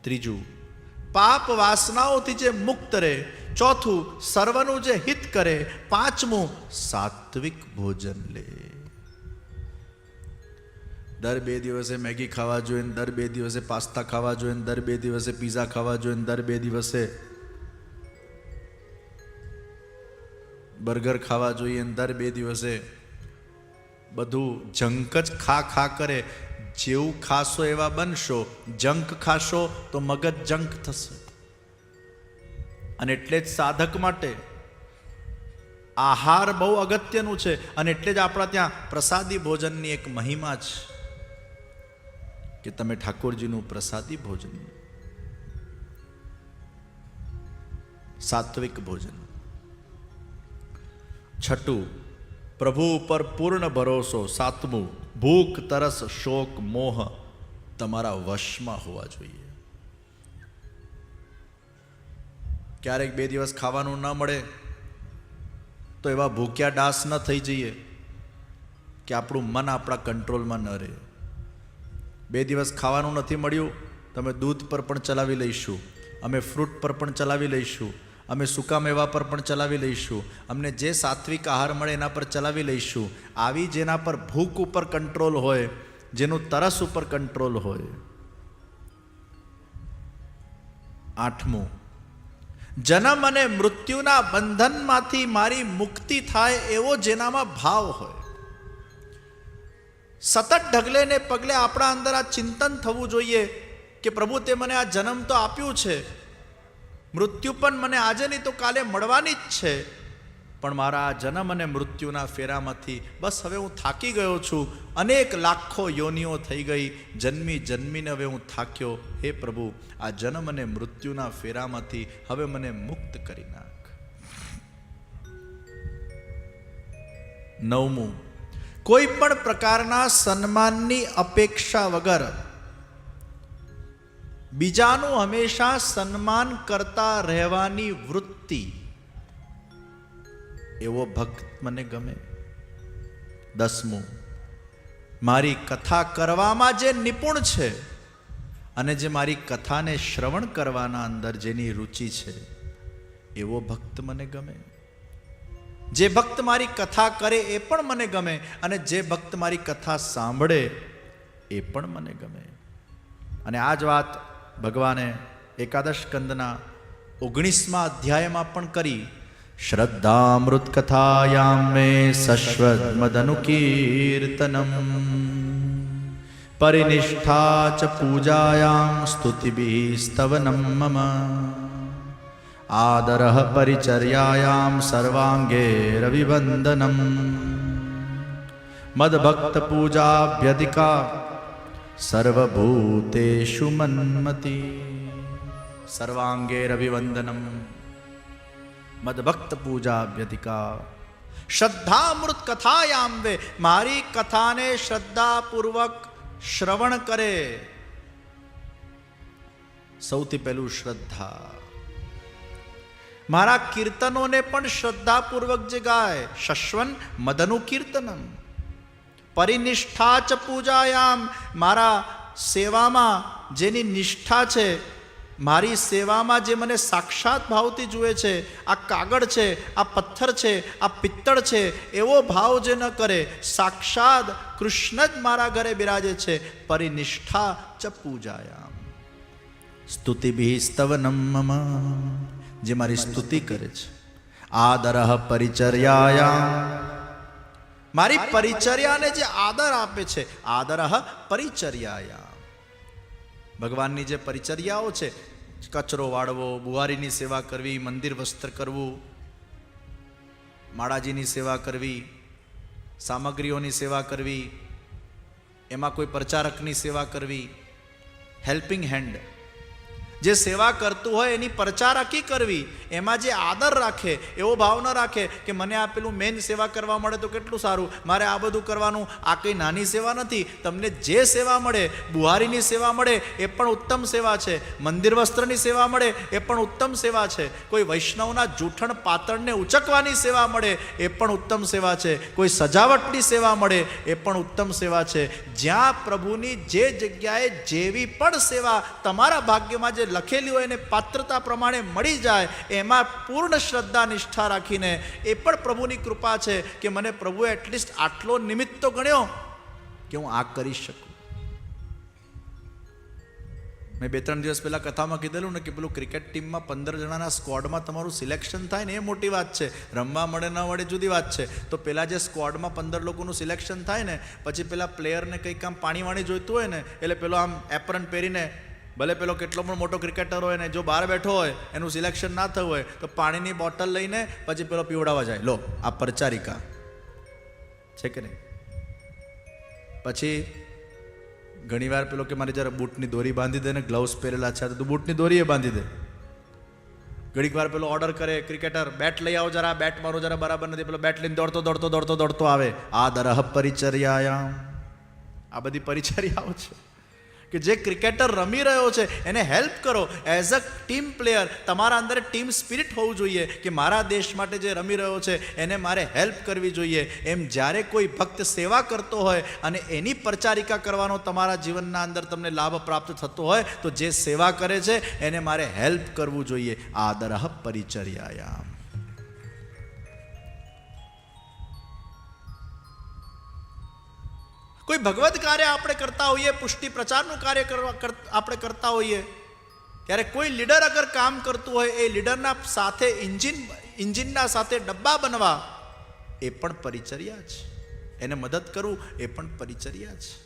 ત્રીજું, પાપ વાસનાઓથી જે મુક્ત રહે. ચોથું, સર્વનું જે હિત કરે. પાંચમું, સાત્વિક ભોજન લે. દર 2 દિવસે મેગી ખાવા જોઈએ, દર 2 દિવસે પાસ્તા ખાવા જોઈએ, દર 2 દિવસે પીઝા ખાવા જોઈએ, દર 2 દિવસે બર્ગર ખાવા જોઈએ, દર 2 દિવસે બધું જંક જ ખા કરે. જેવું ખાશો એવા બનશો. જંક ખાશો તો મગજ જંક થશે. અને એટલે જ સાધક માટે આહાર બહુ અગત્યનું છે. અને એટલે જ આપણા ત્યાં પ્રસાદી ભોજનની એક મહિમા છે કે તમે ઠાકોરજીનું પ્રસાદી ભોજન, સાત્વિક ભોજન. છઠ્ઠું, પ્રભુ ઉપર પૂર્ણ ભરોસો. સાતમું, ભૂખ તરસ શોક મોહ તમારા વશમાં હોવા જોઈએ. ક્યારેક 2 દિવસ ખાવાનું ન મળે તો એવા ભૂખ્યા ડાસ ન થઈ જઈએ કે આપણું મન આપણા કંટ્રોલમાં ન રહે. 2 દિવસ ખાવાનું નથી મળ્યું, તમે દૂધ પર પણ ચલાવી લઈશું, અમે ફ્રૂટ પર પણ ચલાવી લઈશું, અમે સૂકા મેવા પર પણ ચલાવી લઈશું, અમને જે સાત્વિક આહાર મળે એના પર ચલાવી લઈશું. આવી જેના પર ભૂખ ઉપર કંટ્રોલ હોય, જેનું તરસ ઉપર કંટ્રોલ હોય. આઠમું, જન્મ અને મૃત્યુના બંધનમાંથી મારી મુક્તિ થાય એવો જેનામાં ભાવ હોય. સતત ઢગલે ને પગલે આપણા અંદર આ ચિંતન થવું જોઈએ કે પ્રભુ તે મને આ જન્મ તો આપ્યું છે, મૃત્યુ પણ મને આજે નહીં તો કાલે મળવાની જ છે, પણ મારા આ જન્મ અને મૃત્યુના ફેરામાંથી બસ હવે હું થાકી ગયો છું. અનેક લાખો યોનિઓ થઈ ગઈ, જન્મી જન્મીને હવે હું થાક્યો. હે પ્રભુ, આ જન્મ અને મૃત્યુના ફેરામાંથી હવે મને મુક્ત કરી નાખ. નવમું, કોઈ પણ પ્રકારના સન્માનની અપેક્ષા વગર બીજાનું હંમેશા સન્માન કરતા રહેવાની વૃત્તિ, એવો ભક્ત મને ગમે. 10મું, મારી કથા કરવામાં જે નિપુણ છે અને જે મારી કથાને શ્રવણ કરવાના અંદર જેની રુચિ છે એવો ભક્ત મને ગમે. જે ભક્ત મારી કથા કરે એ પણ મને ગમે, અને જે ભક્ત મારી કથા સાંભળે એ પણ મને ગમે. અને આ જ વાત ભગવાને એકાદશ સ્કંદના 19મા અધ્યાયમાં પણ કરી. શ્રદ્ધામૃત કથાયામ મે સશ્વત મદનુકીર્તનમ પરિનિષ્ઠા ચ પૂજાયામ સ્તુતિભિ સ્તવનમ મમ આદરઃ પરિચર્યાયામ સર્વાંગે રવિવંદનમ મદભક્ત પૂજાભ્યધિકા સર્વભૂતેષુ મન્મતિ. સર્વાંગે રવિવંદનમ મદભક્ત પૂજાભ્યધિકા શ્રદ્ધામૃત કથાયામ વે. મારી કથાને શ્રદ્ધાપૂર્વક શ્રવણ કરે. સૌથી પહેલું શ્રદ્ધા. મારા કીર્તનોને પણ શ્રદ્ધાપૂર્વક જે ગાય. શશ્વન મદનુ કીર્તનમ પરિનિષ્ઠા ચ પૂજાયામ. મારા સેવામાં જેની નિષ્ઠા છે, મારી સેવામાં જે મને સાક્ષાત ભાવથી જુએ છે, આ કાગળ છે, આ પથ્થર છે, આ પિત્તળ છે, એવો ભાવ જે ન કરે, સાક્ષાત કૃષ્ણ જ મારા ઘરે બિરાજે છે. પરિનિષ્ઠા ચ પૂજાયામ સ્તુતિભિ સ્તવનમ મમ. જે મારી સ્તુતિ કરે છે. આદરઃ પરિચર્યાયામ. મારી પરિચર્યાને જે આદર આપે છે. આદરઃ પરિચર્યાયામ. ભગવાનની જે પરિચર્યાઓ છે, કચરો વાળવો, બુહારીની સેવા કરવી, મંદિર વસ્ત્ર કરવું, માળાજીની સેવા કરવી, સામગ્રીઓની સેવા કરવી, એમાં કોઈ પ્રચારકની સેવા કરવી, હેલ્પિંગ હેન્ડ, જે સેવા કરતું હોય એની પ્રચારકી કરવી, એમાં જે આદર રાખે, એવો ભાવ ન રાખે કે મને આ પેલું મેન સેવા કરવા મળે તો કેટલું સારું, મારે આ બધું કરવાનું. આ કંઈ નાની સેવા નથી. તમને જે સેવા મળે, બુહારીની સેવા મળે એ પણ ઉત્તમ સેવા છે, મંદિર વસ્ત્રની સેવા મળે એ પણ ઉત્તમ સેવા છે, કોઈ વૈષ્ણવના જૂઠણ પાતળને ઉચકવાની સેવા મળે એ પણ ઉત્તમ સેવા છે, કોઈ સજાવટની સેવા મળે એ પણ ઉત્તમ સેવા છે. જ્યાં પ્રભુની જે જગ્યાએ જેવી પણ સેવા તમારા ભાગ્યમાં જે લખેલી હોય એને પાત્રતા પ્રમાણે મળી જાય, એમાં પૂર્ણ શ્રદ્ધા નિષ્ઠા રાખીને, એ પણ પ્રભુની કૃપા છે કે મને પ્રભુએ એટલીસ્ટ આટલો નિમિત્ત તો ગણ્યો કે હું આ કરી શકું. મેં 2-3 દિવસ પહેલા કથામાં કીધેલું ને કે પેલું ક્રિકેટ ટીમમાં 15 જણાના સ્ક્વોડમાં તમારું સિલેક્શન થાય ને એ મોટી વાત છે, રમવા મળે ન મળે જુદી વાત છે. તો પેલા જે સ્ક્વોડમાં 15 લોકોનું સિલેક્શન થાય ને, પછી પેલા પ્લેયરને કંઈક આમ પાણી વાણી જોઈતું હોય ને, એટલે પેલો આમ એપ્રન પહેરીને, ભલે પેલો કેટલો પણ મોટો ક્રિકેટર હોય ને, જો બહાર બેઠો હોય એનું સિલેક્શન ના થયું હોય તો પાણીની બોટલ લઈને પછી પેલો પીવડાવવા જાય, લો આ પરચારિકા છે કે નહીં. પછી ઘણીવાર પેલો કે મારી જરા બૂટની દોરી બાંધી દે ને, ગ્લવ્સ પહેરેલા છે તો બૂટની દોરી એ બાંધી દે. ઘણીક વાર પેલો ઓર્ડર કરે, ક્રિકેટર બેટ લઈ આવો જરા, બેટ મારો જરા બરાબર નથી, પેલો બેટ લઈને દોડતો આવે. આ દરહ પરિચર્યાયામ, આ બધી પરિચર્યાઓ છે કે જે ક્રિકેટર રમી રહ્યો છે એને હેલ્પ કરો. એઝ અ ટીમ પ્લેયર તમારા અંદર ટીમ સ્પિરિટ હોવું જોઈએ કે મારા દેશ માટે જે રમી રહ્યો છે એને મારે હેલ્પ કરવી જોઈએ. એમ જ્યારે કોઈ ભક્ત સેવા કરતો હોય અને એની પ્રચારિકા કરવાનો તમારા જીવનના અંદર તમને લાભ પ્રાપ્ત થતો હોય તો જે સેવા કરે છે એને મારે હેલ્પ કરવું જોઈએ. આદરઃ પરિચર્યાયામ. કોઈ ભગવત કાર્ય આપણે કરતા હોઈએ, પુષ્ટિ પ્રચારનું કાર્ય આપણે કરતા હોઈએ, ત્યારે કોઈ લીડર અગર કામ કરતું હોય, એ લીડરના સાથે ઇન્જિનના સાથે ડબ્બા બનવા એ પણ પરિચર્યા છે, એને મદદ કરવું એ પણ પરિચર્યા છે.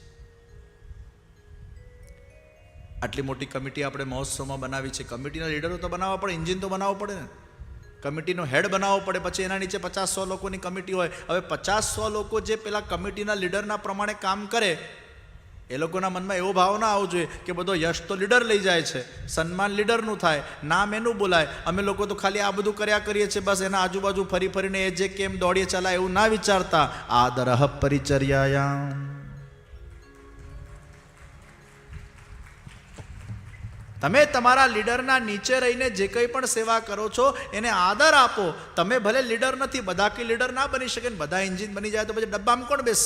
આટલી મોટી કમિટી આપણે મહોત્સવમાં બનાવી છે, કમિટીના લીડરો તો બનાવવા પડે, ઇન્જિન તો બનાવવું પડે ને, કમિટીનો હેડ બનાવવો પડે, પછી એના નીચે 50-100 લોકોની કમિટી હોય. હવે 50-100 લોકો જે પેલા કમિટીના લીડરના પ્રમાણે કામ કરે, એ લોકોના મનમાં એવો ભાવ ના આવવો જોઈએ કે બધો યશ તો લીડર લઈ જાય છે, સન્માન લીડરનું થાય, નામ એનું બોલાય, અમે લોકો તો ખાલી આ બધું કર્યા કરીએ છીએ, બસ એના આજુબાજુ ફરી ફરીને એ જે કેમ દોડીએ ચલાય એવું ના વિચારતા. આદરઃ પરિચર્યાયામ. તમે તમારા લીડરના નીચે રહીને જે કંઈ પણ સેવા કરો છો એને આદર આપો. તમે ભલે લીડર નથી, બધા કે લીડર ના બની શકે ને બધા એન્જિન બની જાય તો પછી ડબ્બામાં કોણ બેસ?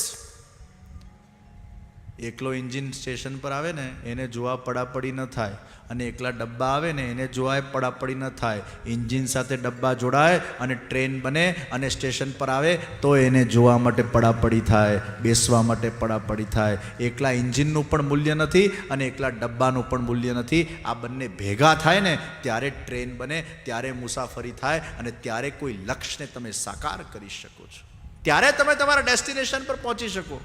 એકલો એન્જિન સ્ટેશન પર આવે ને એને જોવા પડાપડી ન થાય, અને એકલા ડબ્બા આવે ને એને જોવાય પડાપડી ન થાય. એન્જિન સાથે ડબ્બા જોડાય અને ટ્રેન બને અને સ્ટેશન પર આવે તો એને જોવા માટે પડાપડી થાય, બેસવા માટે પડાપડી થાય. એકલા એન્જિનનું પણ મૂલ્ય નથી અને એકલા ડબ્બાનું પણ મૂલ્ય નથી. આ બંને ભેગા થાય ને ત્યારે ટ્રેન બને, ત્યારે મુસાફરી થાય અને ત્યારે કોઈ લક્ષ્યને તમે સાકાર કરી શકો છો, ત્યારે તમે તમારા ડેસ્ટિનેશન પર પહોંચી શકો.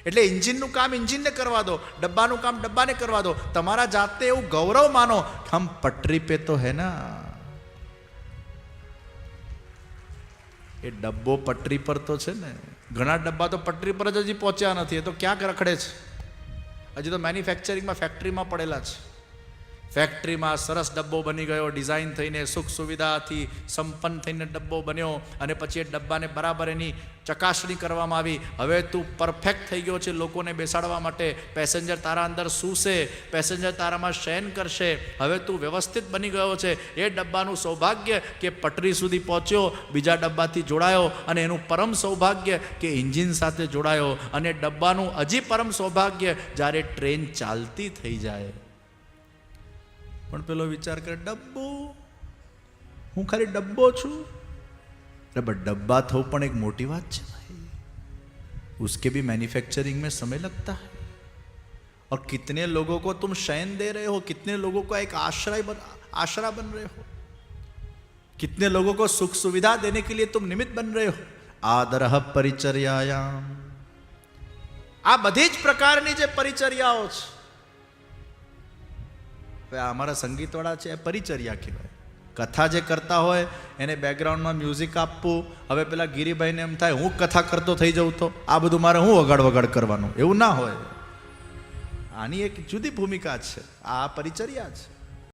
એટલે એન્જિનનું કામ એન્જિનને કરવા દો, ડબ્બાનું કામ ડબ્બાને કરવા દો. તમારા જાતે એવું ગૌરવ માનો હમ પટરી પે તો હે ના. એ ડબ્બો પટરી પર તો છે ને, ઘણા ડબ્બા તો પટરી પર જ હજી પહોંચ્યા નથી, એ તો ક્યાંક રખડે છે, હજી તો મેન્યુફેક્ચરિંગમાં ફેક્ટરીમાં પડેલા છે. ફેક્ટરીમાં સરસ ડબ્બો બની ગયો, ડિઝાઇન થઈને સુખ સુવિધાથી સંપન્ન થઈને ડબ્બો બન્યો, અને પછી એ ડબ્બાને બરાબર એની ચકાસણી કરવામાં આવી. હવે તું પરફેક્ટ થઈ ગયો છે લોકોને બેસાડવા માટે, પેસેન્જર તારા અંદર સૂશે, પેસેન્જર તારામાં શયન કરશે, હવે તું વ્યવસ્થિત બની ગયો છે. એ ડબ્બાનું સૌભાગ્ય કે પટરી સુધી પહોંચ્યો, બીજા ડબ્બાથી જોડાયો, અને એનું પરમ સૌભાગ્ય કે એન્જિન સાથે જોડાયો, અને ડબ્બાનું હજી પરમ સૌભાગ્ય જ્યારે ટ્રેન ચાલતી થઈ જાય. પણ પેલો વિચાર કરે ડબ્બો, હું ખાલી ડબ્બો છું. डब्बा थो पण एक मोटी बात है भाई, उसके भी मैन्युफैक्चरिंग में समय लगता है. और कितने लोगों को तुम शयन दे रहे हो, कितने लोगों को एक आश्रय बन रहे हो, कितने लोगों को सुख सुविधा देने के लिए तुम निमित्त बन रहे हो. आदरः परिचर्यायाम. आ बधी ज प्रकारनी जे परिचर्याओ छे, अमारा संगीतवाड़ा छे परिचर्या कहेवाय. कथा जे करता होय एने बेकग्राउंड में म्यूजिक आपवू. हवे पेला गिरीभाई ने एम थाय हूँ कथा करतो थई जाऊँ तो आ बधुं मारे हूँ वगाड़ वगाड़ करवानुं, एवुं ना होय. आनी एक जुदी भूमिका छे, आ परिचर्या छे.